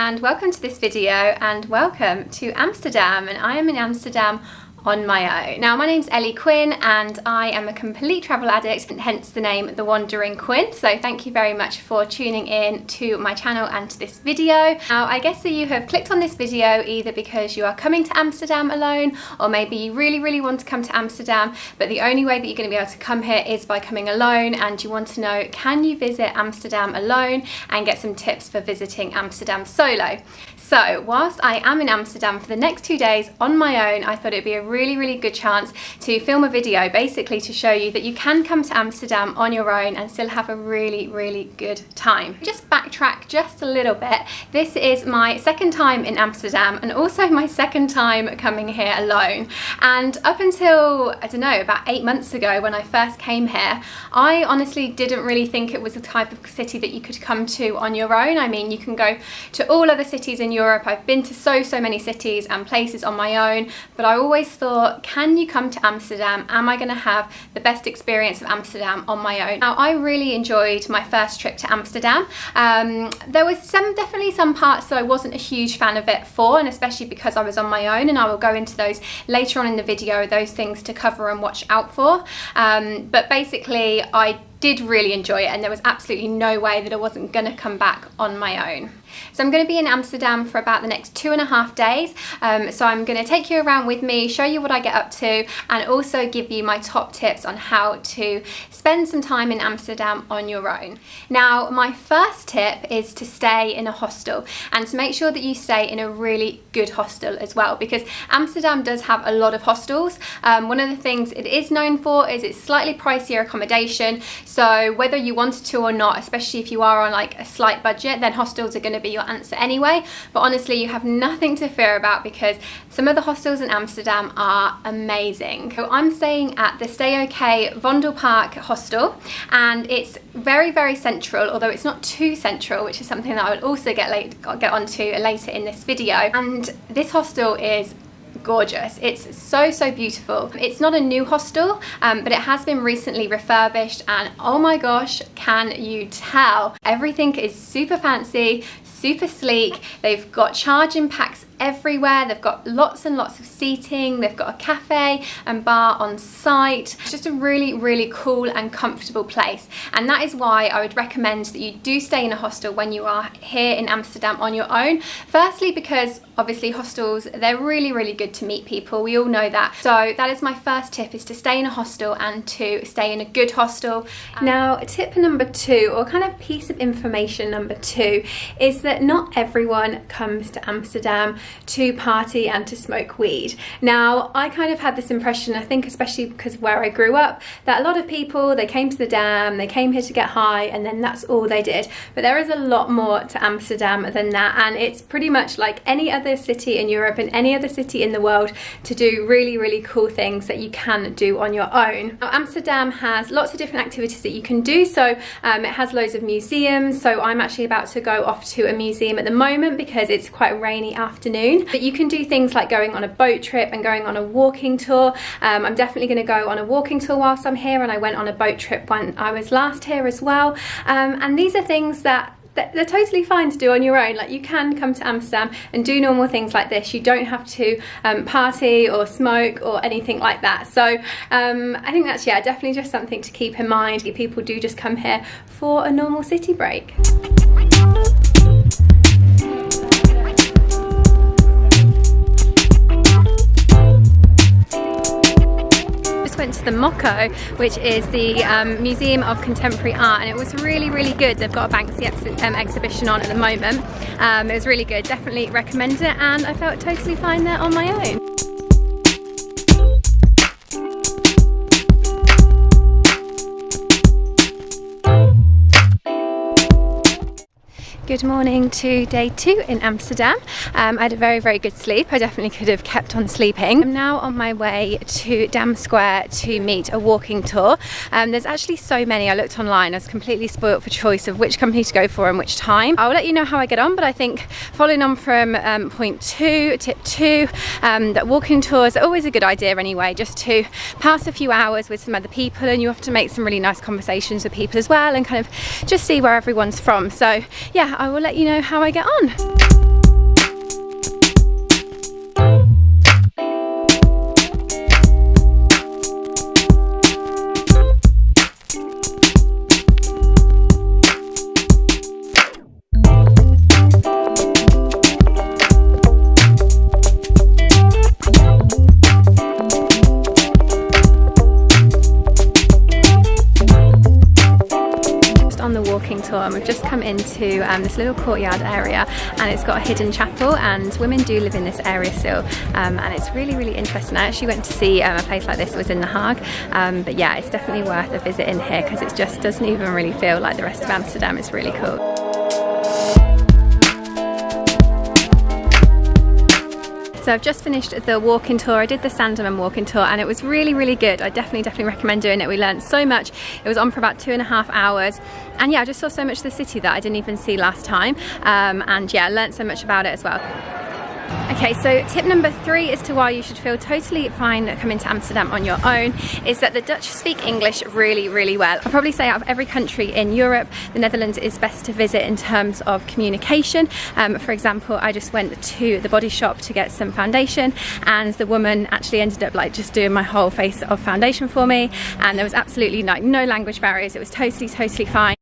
and welcome to this video and welcome to Amsterdam, and I am in Amsterdam on my own. Now, my name's Ellie Quinn and I am a complete travel addict, and hence the name The Wandering Quinn. So thank you very much for tuning in to my channel and to this video. Now, I guess that you have clicked on this video either because you are coming to Amsterdam alone, or maybe you really want to come to Amsterdam, but the only way that you're going to be able to come here is by coming alone, and you want to know, can you visit Amsterdam alone and get some tips for visiting Amsterdam solo. So whilst I am in Amsterdam for the next 2 days on my own, I thought it'd be a really good chance to film a video basically to show you that you can come to Amsterdam on your own and still have a really good time. Just backtrack just a little bit. This is my second time in Amsterdam and also my second time coming here alone. And up until, I don't know, about 8 months ago when I first came here, I honestly didn't really think it was the type of city that you could come to on your own. I mean, you can go to all other cities in Europe. I've been to so many cities and places on my own, but I always thought, can you come to Amsterdam? Am I going to have the best experience of Amsterdam on my own? Now, I really enjoyed my first trip to Amsterdam. There was definitely some parts that I wasn't a huge fan of it for, and especially because I was on my own, and I will go into those later on in the video, those things to cover and watch out for. But basically, I did really enjoy it, and there was absolutely no way that I wasn't going to come back on my own. So I'm going to be in Amsterdam for about the next 2.5 days. So I'm going to take you around with me, show you what I get up to, and also give you my top tips on how to spend some time in Amsterdam on your own. Now, my first tip is to stay in a hostel, and to make sure that you stay in a really good hostel as well, because Amsterdam does have a lot of hostels. One of the things it is known for is it's slightly pricier accommodation. So whether you wanted to or not, especially if you are on like a slight budget, then hostels are going to be your answer anyway. But honestly, you have nothing to fear about, because some of the hostels in Amsterdam are amazing. So I'm staying at the Stay OK Vondelpark hostel, and it's very central, although it's not too central, which is something that I will also get onto later in this video. And this hostel is gorgeous. It's so beautiful. It's not a new hostel, but it has been recently refurbished, and oh my gosh, can you tell? Everything is super fancy, super sleek. They've got charging packs everywhere. They've got lots and lots of seating. They've got a cafe and bar on site. It's just a really cool and comfortable place, and that is why I would recommend that you do stay in a hostel when you are here in Amsterdam on your own. Firstly, because obviously hostels, they're really good to meet people. We all know that. So that is my first tip, is to stay in a hostel and to stay in a good hostel. Now, tip number 2, or kind of piece of information number 2, is that not everyone comes to Amsterdam to party and to smoke weed. Now, I kind of had this impression, I think especially because where I grew up, that a lot of people, they came to the Dam, they came here to get high, and then that's all they did. But there is a lot more to Amsterdam than that, and it's pretty much like any other city in Europe and any other city in the world to do really cool things that you can do on your own. Now, Amsterdam has lots of different activities that you can do. So it has loads of museums. So I'm actually about to go off to a museum at the moment because it's quite a rainy afternoon. But you can do things like going on a boat trip and going on a walking tour. I'm definitely going to go on a walking tour whilst I'm here, and I went on a boat trip when I was last here as well. And these are things that they're totally fine to do on your own. Like, you can come to Amsterdam and do normal things like this. You don't have to party or smoke or anything like that. So I think that's, yeah, definitely just something to keep in mind. People do just come here for a normal city break. Went to the Mokko, which is the Museum of Contemporary Art, and it was really good. They've got a Banksy exhibition on at the moment. It was really good, definitely recommend it, and I felt totally fine there on my own. Good morning to day 2 in Amsterdam. I had a very good sleep. I definitely could have kept on sleeping. I'm now on my way to Dam Square to meet a walking tour. There's actually so many. I looked online. I was completely spoilt for choice of which company to go for and which time. I will let you know how I get on, but I think following on from point 2, tip 2, that walking tours are always a good idea anyway, just to pass a few hours with some other people, and you have to make some really nice conversations with people as well, and kind of just see where everyone's from. So yeah, I will let you know how I get on. walking tour, and we've just come into this little courtyard area, and it's got a hidden chapel, and women do live in this area still, and it's really, really interesting. I actually went to see a place like this. It was in The Hague, but yeah, it's definitely worth a visit in here because it just doesn't even really feel like the rest of Amsterdam. It's really cool. So I've just finished the walking tour. I did the Sandeman walking tour and it was really, really good. I definitely recommend doing it. We learned so much. It was on for about 2.5 hours. And yeah, I just saw so much of the city that I didn't even see last time. And yeah, I learned so much about it as well. Okay, so tip number 3 as to why you should feel totally fine coming to Amsterdam on your own is that the Dutch speak English really, really well. I'll probably say out of every country in Europe, the Netherlands is best to visit in terms of communication. For example, I just went to the Body Shop to get some foundation, and the woman actually ended up like just doing my whole face of foundation for me, and there was absolutely like no language barriers. It was totally fine.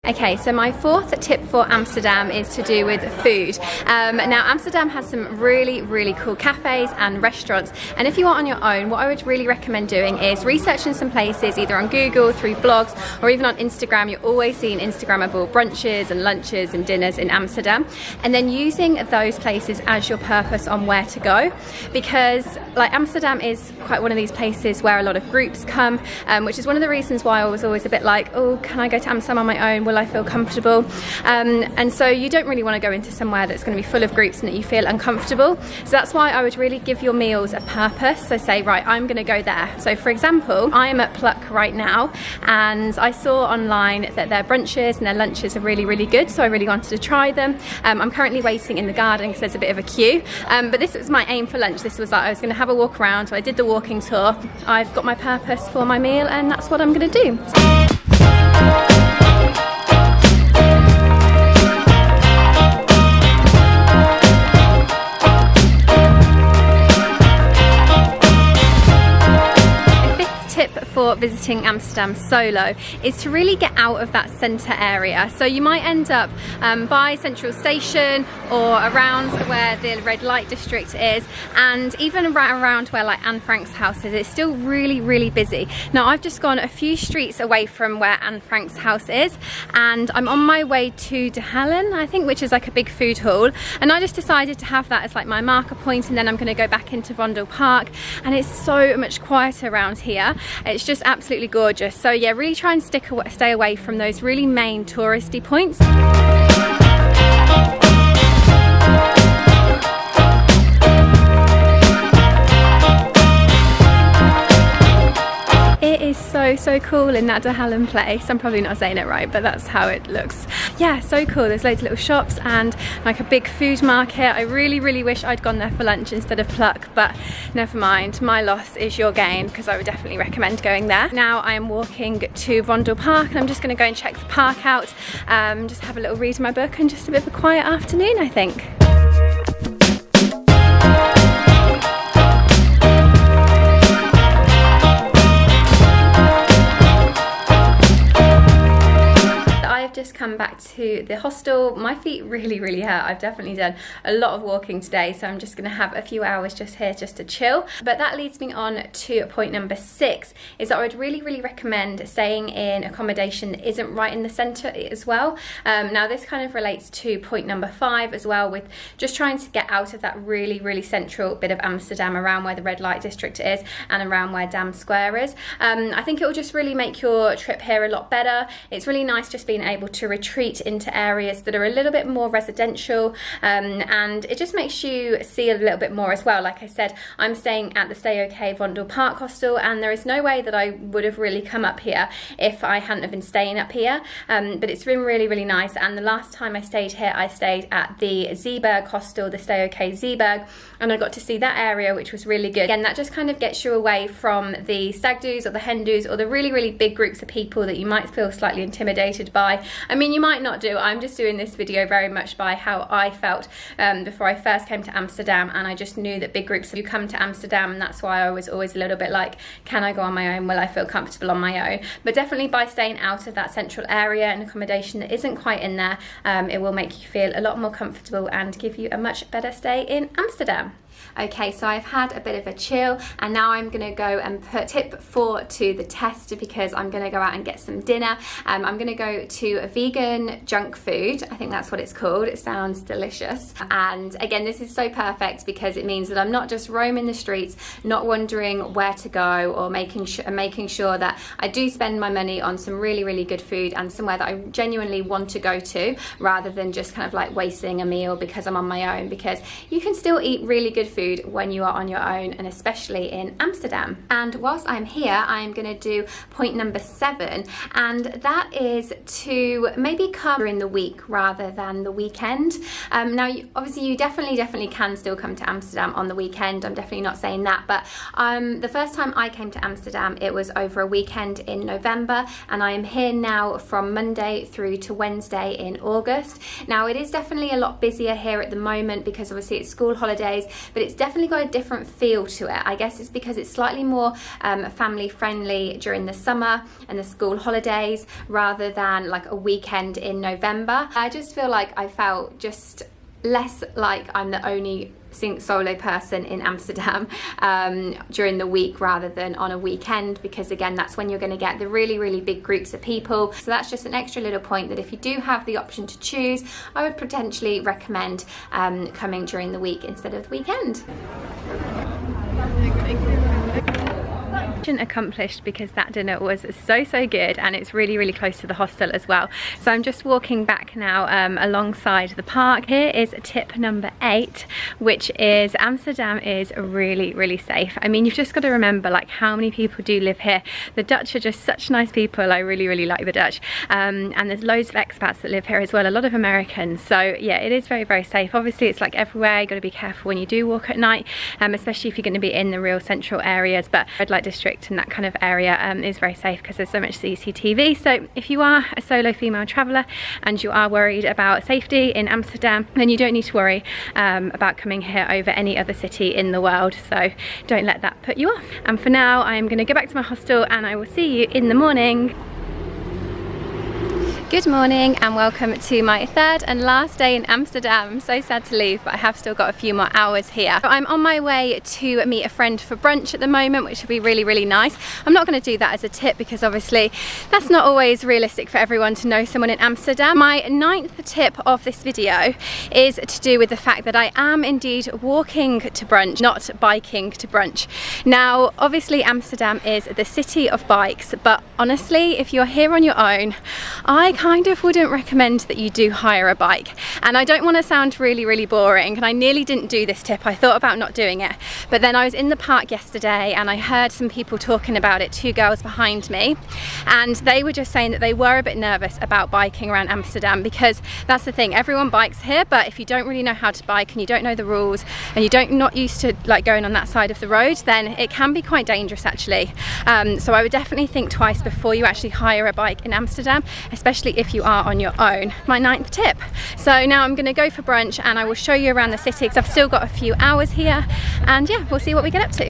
Okay, so my 4th tip for Amsterdam is to do with food. Now Amsterdam has some really, really cool cafes and restaurants, and if you are on your own, what I would really recommend doing is researching some places either on Google, through blogs, or even on Instagram. You're always seeing Instagrammable brunches and lunches and dinners in Amsterdam, and then using those places as your purpose on where to go, because like Amsterdam is quite one of these places where a lot of groups come, which is one of the reasons why I was always a bit like, oh, can I go to Amsterdam on my own? Will I feel comfortable? And so you don't really want to go into somewhere that's going to be full of groups and that you feel uncomfortable. So that's why I would really give your meals a purpose. So say, right, I'm going to go there. So for example, I am at Pluck right now, and I saw online that their brunches and their lunches are really, really good. So I really wanted to try them. I'm currently waiting in the garden because there's a bit of a queue. But this was my aim for lunch. This was like I was going to have a walk around. So I did the walking tour. I've got my purpose for my meal, and that's what I'm going to do. For visiting Amsterdam solo is to really get out of that centre area. So you might end up by Central Station or around where the red light district is, and even around where like Anne Frank's house is. It's still really, really busy. Now I've just gone a few streets away from where Anne Frank's house is, and I'm on my way to De Hallen, I think, which is like a big food hall, and I just decided to have that as like my marker point, and then I'm going to go back into Vondel Park, and it's so much quieter around here. It's just absolutely gorgeous. So yeah, really try and stay away from those really main touristy points. It is so cool in that De Hallen place. I'm probably not saying it right, but that's how it looks. Yeah, so cool. There's loads of little shops and like a big food market. I really, really wish I'd gone there for lunch instead of Pluck, but never mind. My loss is your gain, because I would definitely recommend going there. Now I am walking to Vondel Park, and I'm just going to go and check the park out, just have a little read of my book, and just a bit of a quiet afternoon, I think. Just come back to the hostel. My feet really, really hurt. I've definitely done a lot of walking today, so I'm just going to have a few hours just here just to chill. But that leads me on to point number 6, is that I would really, really recommend staying in accommodation that isn't right in the centre as well. Now this kind of relates to point number 5 as well, with just trying to get out of that really, really central bit of Amsterdam around where the red light district is and around where Dam Square is. I think it will just really make your trip here a lot better. It's really nice just being able to retreat into areas that are a little bit more residential, and it just makes you see a little bit more as well. Like I said, I'm staying at the Stay OK Vondel Park hostel, and there is no way that I would have really come up here if I hadn't have been staying up here, but it's been really, really nice. And the last time I stayed here, I stayed at the Zeeburg hostel, the Stay OK Zeeburg, and I got to see that area, which was really good. Again, that just kind of gets you away from the stag do's or the hen do's or the really, really big groups of people that you might feel slightly intimidated by. I mean, you might not do. I'm just doing this video very much by how I felt before I first came to Amsterdam, and I just knew that big groups of you come to Amsterdam, and that's why I was always a little bit like, can I go on my own? Will I feel comfortable on my own? But definitely by staying out of that central area and accommodation that isn't quite in there, it will make you feel a lot more comfortable and give you a much better stay in Amsterdam. Okay, so I've had a bit of a chill, and now I'm gonna go and put tip 4 to the test because I'm gonna go out and get some dinner. I'm gonna go to a vegan junk food. I think that's what it's called. It sounds delicious. And again, this is so perfect because it means that I'm not just roaming the streets, not wondering where to go, or making sure that I do spend my money on some really, really good food and somewhere that I genuinely want to go to, rather than just kind of like wasting a meal because I'm on my own, because you can still eat really good food when you are on your own, and especially in Amsterdam. And whilst I'm here, I'm going to do point number 7, and that is to maybe come during the week rather than the weekend. Now, obviously you definitely can still come to Amsterdam on the weekend. I'm definitely not saying that, but the first time I came to Amsterdam, it was over a weekend in November, and I am here now from Monday through to Wednesday in August. Now, it is definitely a lot busier here at the moment because obviously it's school holidays, but it's definitely got a different feel to it. I guess it's because it's slightly more family friendly during the summer and the school holidays rather than like a weekend in November. I just feel like I felt just less like I'm the only solo person in Amsterdam during the week rather than on a weekend, because again, that's when you're going to get the really big groups of people. So that's just an extra little point that if you do have the option to choose, I would potentially recommend coming during the week instead of the weekend. Accomplished, because that dinner was so good, and it's really close to the hostel as well. So I'm just walking back now alongside the park. Here is tip number 8, which is Amsterdam is really safe. I mean, you've just got to remember like how many people do live here. The Dutch are just such nice people. I really like the Dutch, and there's loads of expats that live here as well, a lot of Americans. So yeah, it is very safe. Obviously it's like everywhere, you've got to be careful when you do walk at night, especially if you're going to be in the real central areas, but red light district and that kind of area is very safe because there's so much CCTV. So if you are a solo female traveller and you are worried about safety in Amsterdam, then you don't need to worry about coming here over any other city in the world. So don't let that put you off. And for now, I'm going to go back to my hostel and I will see you in the morning. Good morning and welcome to my 3rd and last day in Amsterdam. I'm so sad to leave, but I have still got a few more hours here. I'm on my way to meet a friend for brunch at the moment, which will be really nice. I'm not going to do that as a tip because obviously that's not always realistic for everyone to know someone in Amsterdam. My 9th tip of this video is to do with the fact that I am indeed walking to brunch, not biking to brunch. Now, obviously Amsterdam is the city of bikes, but honestly, if you're here on your own, I kind of wouldn't recommend that you do hire a bike. And I don't want to sound really boring, and I nearly didn't do this tip. I thought about not doing it, but then I was in the park yesterday and I heard some people talking about it, 2 girls behind me, and they were just saying that they were a bit nervous about biking around Amsterdam, because that's the thing, everyone bikes here, but if you don't really know how to bike and you don't know the rules and you're not used to like going on that side of the road, then it can be quite dangerous actually. So I would definitely think twice before you actually hire a bike in Amsterdam, especially if you are on your own. My 9th tip. So now I'm going to go for brunch and I will show you around the city because I've still got a few hours here, and yeah, we'll see what we get up to.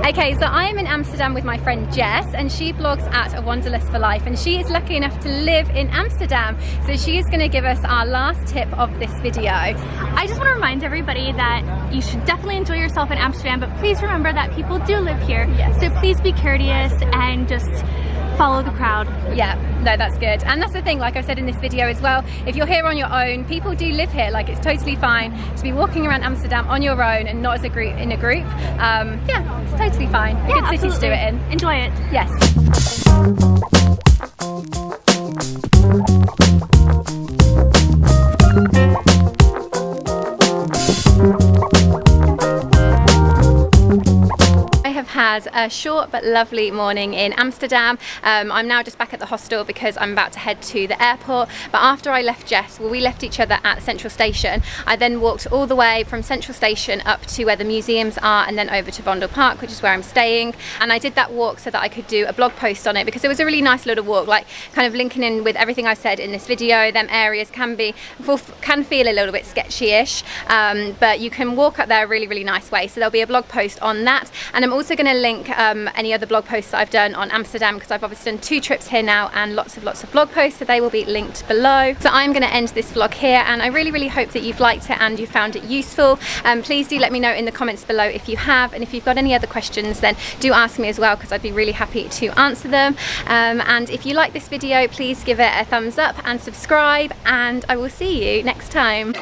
Okay, so I am in Amsterdam with my friend Jess, and she blogs at A Wanderlust for Life, and she is lucky enough to live in Amsterdam. So she is going to give us our last tip of this video. I just want to remind everybody that you should definitely enjoy yourself in Amsterdam, but please remember that people do live here. Yes. So please be courteous and just follow the crowd. Yeah, no, that's good. And that's the thing, like I said in this video as well, if you're here on your own, people do live here. Like, it's totally fine to be walking around Amsterdam on your own and not as a group, in a group. Yeah, it's totally fine. A good city to do it in. Enjoy it. Yes. I have had a short but lovely morning in Amsterdam. I'm now just back at the hostel because I'm about to head to the airport. But after I left Jess, well, we left each other at Central Station. I then walked all the way from Central Station up to where the museums are and then over to Vondel Park, which is where I'm staying. And I did that walk so that I could do a blog post on it because it was a really nice little walk, like kind of linking in with everything I've said in this video. Them areas can feel a little bit sketchy-ish, but you can walk up there a really nice way. So there'll be a blog post on that, and I'm also going to link any other blog posts that I've done on Amsterdam because I've obviously done 2 trips here now and lots of blog posts, so they will be linked below. So I'm going to end this vlog here, and I really hope that you've liked it and you found it useful. Please do let me know in the comments below if you have, and if you've got any other questions then do ask me as well because I'd be really happy to answer them. And if you like this video, please give it a thumbs up and subscribe, and I will see you next time.